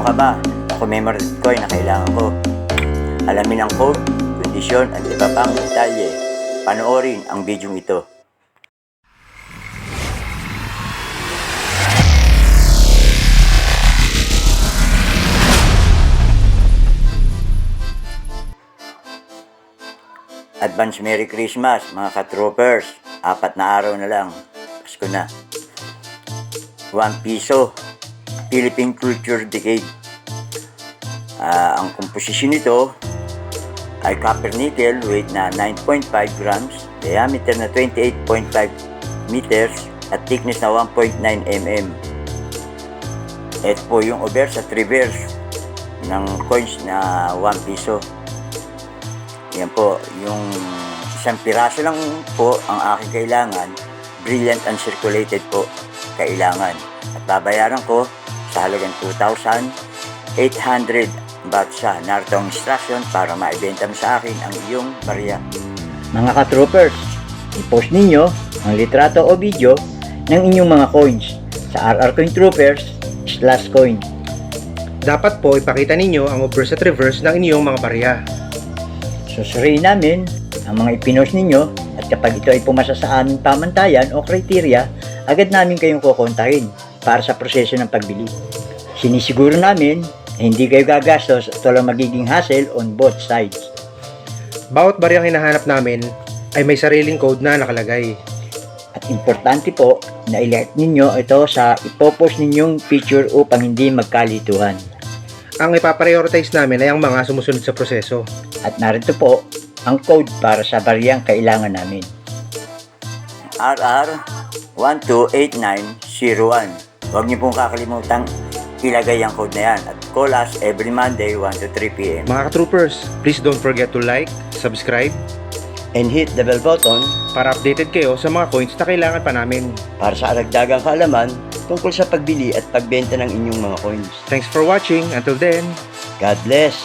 ka ba na commemorative coin na kailangan ko? Alamin ang code, kondisyon at iba pang detalye. Panoorin ang video ito. Advance Merry Christmas mga ka-troopers. 4 na araw na lang. Pasko na. 1 piso. Philippine Culture Decade. Ang komposisyon nito ay copper nickel, weight na 9.5 grams, diameter na 28.5 meters at thickness na 1.9 mm. Ito po yung obverse at reverse ng coins na 1 piso. Yan po, yung isang piraso lang po ang aking kailangan, brilliant and circulated po kailangan. At babayaran ko sa halagang 2,800 baht siya. Narito ang instruction para maibenta mo sa akin ang iyong barya. Mga ka-troopers, i-post ninyo ang litrato o video ng inyong mga coins sa RR Coin Troopers /coin. Dapat po ipakita ninyo ang obverse at reverse ng inyong mga barya. Susuriin namin ang mga ipinost ninyo at kapag ito ay pumasa sa aming pamantayan o kriteria, agad namin kayong kukontahin para sa proseso ng pagbili. Sinisiguro namin na hindi kayo gagastos at walang magiging hassle on both sides. Bawat baryang hinahanap namin ay may sariling code na nakalagay. At importante po na i-like ninyo ito sa ipopost ninyong picture upang hindi magkalituhan. Ang ipaprioritize namin ay ang mga sumusunod sa proseso. At narito po ang code para sa baryang kailangan namin. RR 128901. Huwag niyo pong kakalimutang ilagay ang code na yan at call us every Monday 1 to 3 p.m. Mga ka-troopers, please don't forget to like, subscribe, and hit the bell button para updated kayo sa mga coins na kailangan pa namin. para sa aragdagang kaalaman tungkol sa pagbili at pagbenta ng inyong mga coins. Thanks for watching. Until then, God bless!